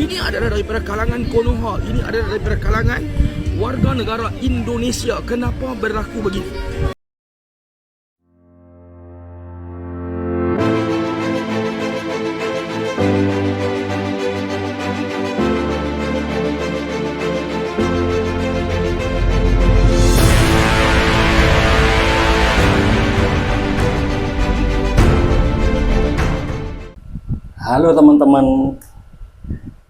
Ini adalah daripada kalangan Konoha. Ini adalah daripada kalangan warga negara Indonesia. Kenapa berlaku begini? Halo teman-teman,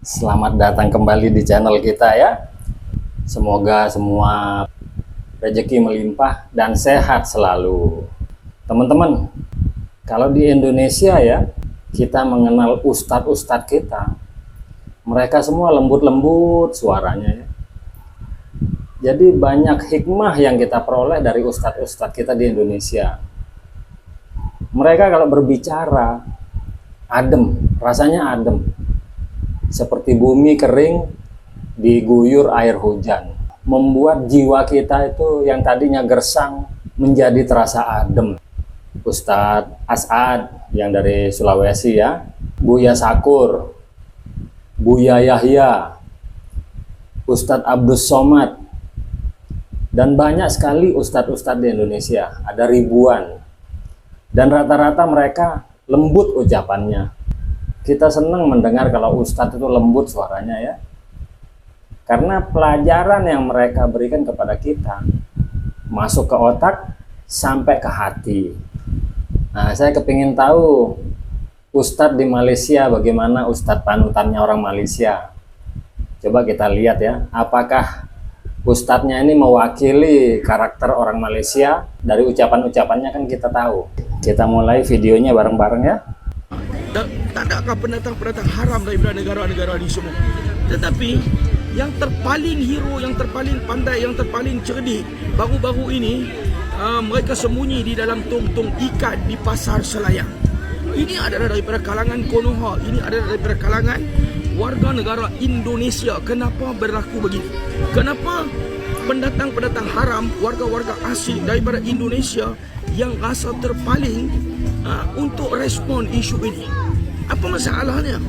selamat datang kembali di channel kita ya. Semoga semua rezeki melimpah dan sehat selalu. Teman-teman, kalau di Indonesia ya, kita mengenal ustadz-ustadz kita. Mereka semua lembut-lembut suaranya ya. Jadi banyak hikmah yang kita peroleh dari ustadz-ustadz kita di Indonesia. Mereka kalau berbicara adem, rasanya adem, seperti bumi kering diguyur air hujan, membuat jiwa kita itu yang tadinya gersang menjadi terasa adem. Ustadz As'ad yang dari Sulawesi ya, Buya Sakur, Buya Yahya, Ustadz Abdus Somad, dan banyak sekali ustadz-ustadz di Indonesia, ada ribuan, dan rata-rata mereka lembut ucapannya. Kita senang mendengar kalau ustadz itu lembut suaranya ya, karena pelajaran yang mereka berikan kepada kita masuk ke otak sampai ke hati. Nah, saya kepingin tahu ustadz di Malaysia bagaimana, ustadz panutannya orang Malaysia. Coba kita lihat ya, apakah ustadznya ini mewakili karakter orang Malaysia. Dari ucapan-ucapannya kan kita tahu. Kita mulai videonya bareng-bareng ya. Tak adakah pendatang-pendatang haram daripada negara-negara ini semua. Tetapi yang terpaling hero, yang terpaling pandai, yang terpaling cerdik baru-baru ini, mereka sembunyi di dalam tong-tong ikan di pasar Selayang. Ini adalah daripada kalangan Konoha. Ini adalah daripada kalangan warga negara Indonesia. Kenapa berlaku begini? Kenapa pendatang-pendatang haram, warga-warga asing daripada Indonesia yang rasa terpaling untuk respon isu ini? Apa masalahnya?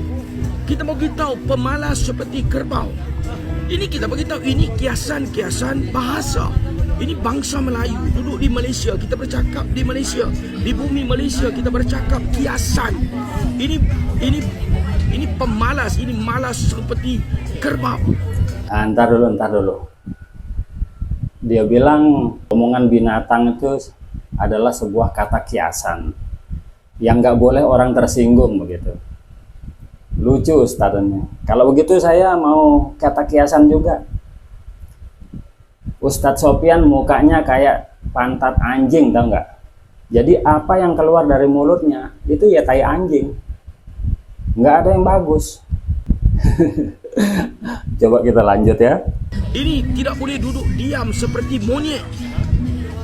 Kita beritahu pemalas seperti kerbau. Ini kita beritahu, ini kiasan-kiasan bahasa. Ini bangsa Melayu duduk di Malaysia, kita bercakap di Malaysia, di bumi Malaysia kita bercakap kiasan. Ini pemalas, ini malas seperti kerbau. Ntar dulu. Dia bilang omongan binatang itu adalah sebuah kata kiasan yang nggak boleh orang tersinggung begitu. Lucu ustadznya. Kalau begitu saya mau kata kiasan juga. Ustadz Sopyan mukanya kayak pantat anjing, tau nggak? Jadi apa yang keluar dari mulutnya itu ya tai anjing. Nggak ada yang bagus. Coba kita lanjut ya. Ini tidak boleh duduk diam seperti monyet.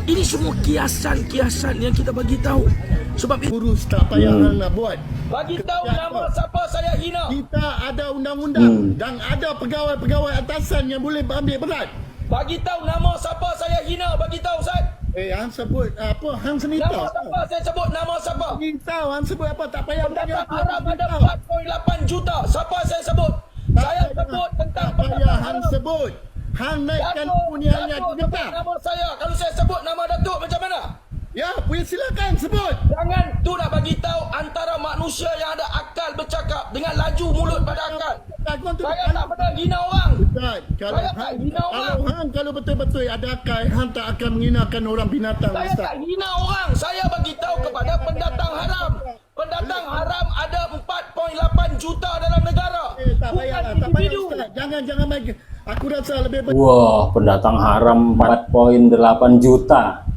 Ini semua kiasan-kiasan yang kita bagi tahu. Sebab itu Urus tak payah hang nak buat. bagi tahu nama siapa saya hina. Kita ada undang-undang dan ada pegawai-pegawai atasan yang boleh ambil berat. Bagi tahu nama siapa saya hina, bagi tahu saya. Hang sebut apa? Hang seni Nama tahu. siapa saya sebut, nama siapa? Hang tahu hang sebut apa, tak payah Pendatang tanya. haram ada 4.8 juta. Siapa saya sebut? Saya sebut tentang tak payah pendatang hang haram. sebut. Hang naikkan punyanya Datuk kita. sebut nama saya. Kalau saya sebut nama Datuk macam mana? Ya, punya silakan sebut. Jangan tu nak bagi tahu antara manusia yang ada akal bercakap dengan laju mulut pada akal. Saya tak pernah hina orang. Ustaz, Saya tak hina orang. kalau betul-betul ada akal, hang tak akan menghinakan orang binatang, Saya Ustaz. tak hina orang. Saya bagi tahu kepada pendatang haram. Pendatang haram ada 4.8 juta dalam negara. Tak payah, Bukan tak payah individu. Ustaz. Jangan bagi. Aku rasa lebih baik. Wah, pendatang haram 4.8 juta.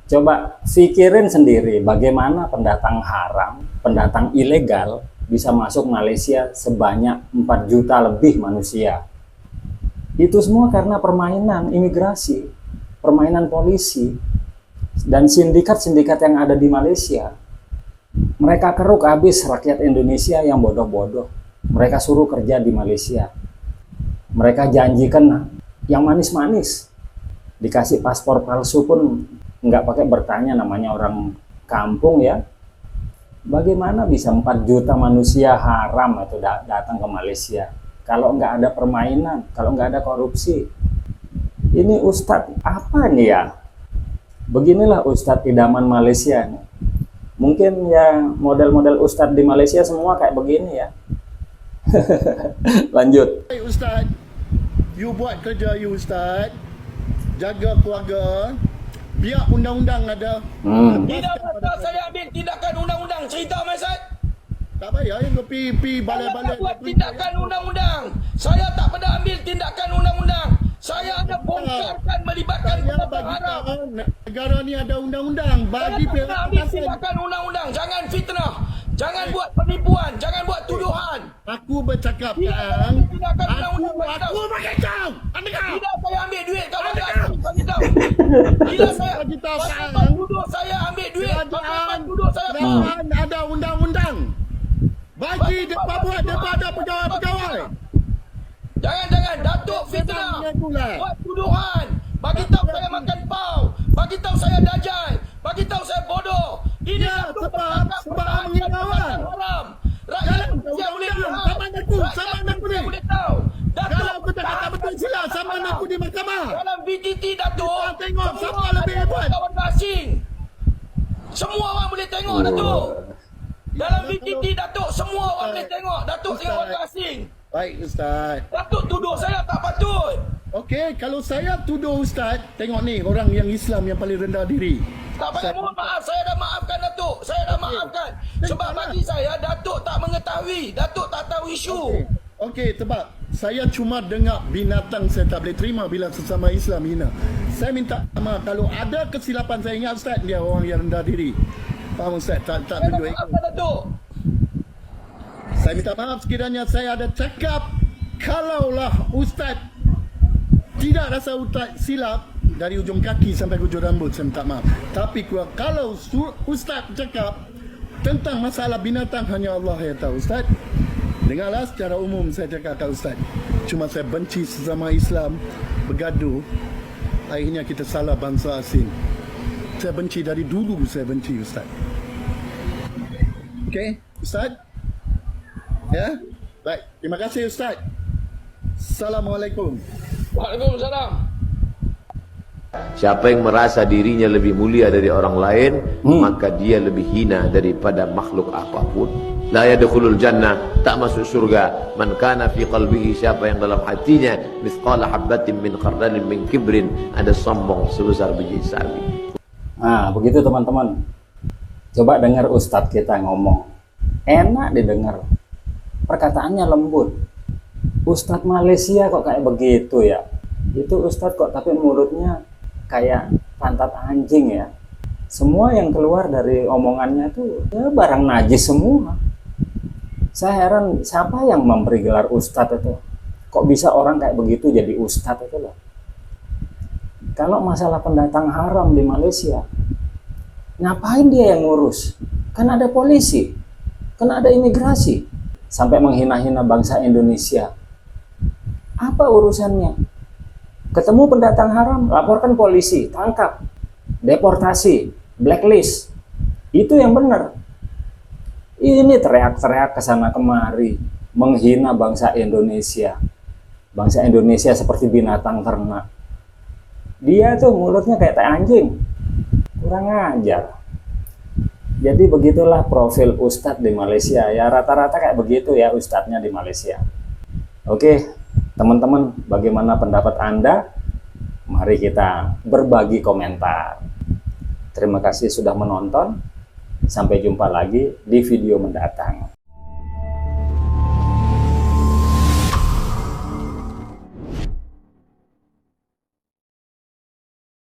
Coba pikirin sendiri bagaimana pendatang haram, pendatang ilegal bisa masuk Malaysia sebanyak 4 juta lebih manusia. Itu semua karena permainan imigrasi, permainan polisi, dan sindikat-sindikat yang ada di Malaysia. Mereka keruk habis rakyat Indonesia yang bodoh-bodoh. Mereka suruh kerja di Malaysia. Mereka janjikan yang manis-manis. Dikasih paspor palsu pun nggak pakai bertanya, namanya orang kampung ya. Bagaimana bisa 4 juta manusia haram itu datang ke Malaysia? Kalau nggak ada permainan, kalau nggak ada korupsi. Ini Ustadz apa nih ya? Beginilah Ustadz idaman Malaysia nih. Mungkin ya model-model Ustadz di Malaysia semua kayak begini ya. Lanjut. Hey Ustaz, you buat kerja you Ustaz, jaga keluarga, biar undang-undang ada. Tidak patut saya ambil tindakan undang-undang. Cerita Maisat. Tak payah yang pi Saya tak balai-balai. buat tindakan undang-undang. Saya tak pernah ambil tindakan undang-undang. Saya ada bongkarkan melibatkan Saya pendatang bagi haram. tahu negara ni ada undang-undang. Saya Bagi tak pihak pernah ambil atasan. tindakan undang-undang. Jangan fitnah. Jangan buat penipuan. Jangan buat tuduhan. Aku bercakap Tidak kan. ambil tindakan undang-undang, bagi tahu. Aku bagi tahu. Anda kau. Tidak saya ambil duit kat orang asing. Bagi tahu. Tidak saya. Bagi tahu Bagaimana kan. tuduh saya ambil duit. Bagaimana Kerajaan tuduh saya faham. kerajaan ada undang-undang. Bagi depa buat depa ada pegawai-pegawai. Jangan Datuk fitnah. Buat tuduhan. Bagi tahu saya makan pau. Bagi tahu saya dajal. Bagi tahu saya bodoh. Ini Ya, Datuk sebab menghina orang. haram. Rakyat Jalan, Malaysia boleh undang-undang. lihat. Sama aku, Rakyat sama Malaysia aku ni. boleh tahu. Datuk Kalau aku tak betul sila sama aku di mahkamah. dalam VTT Datuk. Kita tengok siapa semua lebih ada hebat. Kawan asing. Semua orang boleh tengok Datuk. Dalam VTT Datuk semua orang boleh tengok. Datuk Ustaz. tengok orang asing. Baik Ustaz. Datuk tuduh saya tak patut. Okey, kalau saya tuduh Ustaz, tengok ni orang yang Islam yang paling rendah diri. Tak payah mohon maaf, saya dah maafkan Datuk. Saya dah maafkan. Sebab bagi saya, Datuk tak mengetahui. Datuk tak tahu isu. Okey, sebab saya cuma dengar binatang saya tak boleh terima bila sesama Islam hina. Saya minta maaf kalau ada kesilapan saya ingat Ustaz, dia orang yang rendah diri. Faham Ustaz? Tak Saya dah tunjuk maafkan Datuk. Saya minta maaf sekiranya saya ada cakap kalaulah Ustaz tidak rasa Ustaz silap dari ujung kaki sampai ujung rambut, saya minta maaf. Tapi kalau Ustaz cakap tentang masalah binatang hanya Allah yang tahu Ustaz. Dengarlah secara umum saya cakap kat Ustaz. Cuma saya benci sesama Islam bergaduh. Akhirnya kita salah bangsa asing. Saya benci dari dulu, saya benci Ustaz. Okey, Ustaz? Ya? Baik, terima kasih Ustaz. Assalamualaikum. Waalaikumsalam. Siapa yang merasa dirinya lebih mulia dari orang lain, maka dia lebih hina daripada makhluk apapun. La yadkhulul jannah, tak masuk surga man kana fi qalbihi, siapa yang dalam hatinya mithqala habatin min khardalin min kibrin, ada sombong sebesar biji sawi. Nah, begitu teman-teman. Coba dengar Ustadz kita ngomong. Enak didengar. Perkataannya lembut. Ustadz Malaysia kok kayak begitu ya? Itu Ustadz kok tapi mulutnya kayak pantat anjing ya. Semua yang keluar dari omongannya tuh ya barang najis semua. Saya heran siapa yang memberi gelar Ustadz itu. Kok bisa orang kayak begitu jadi Ustadz itu loh. Kalau masalah pendatang haram di Malaysia, ngapain dia yang ngurus? Kan ada polisi, kan ada imigrasi. Sampai menghina-hina bangsa Indonesia. Apa urusannya? Ketemu pendatang haram, laporkan polisi, tangkap, deportasi, blacklist. Itu yang benar. Ini teriak-teriak ke sana kemari, menghina bangsa Indonesia. Bangsa Indonesia seperti binatang ternak. Dia tuh mulutnya kayak tai anjing. Kurang ajar. Jadi begitulah profil Ustadz di Malaysia. Ya rata-rata kayak begitu ya Ustadznya di Malaysia. Oke, teman-teman, bagaimana pendapat Anda? Mari kita berbagi komentar. Terima kasih sudah menonton. Sampai jumpa lagi di video mendatang.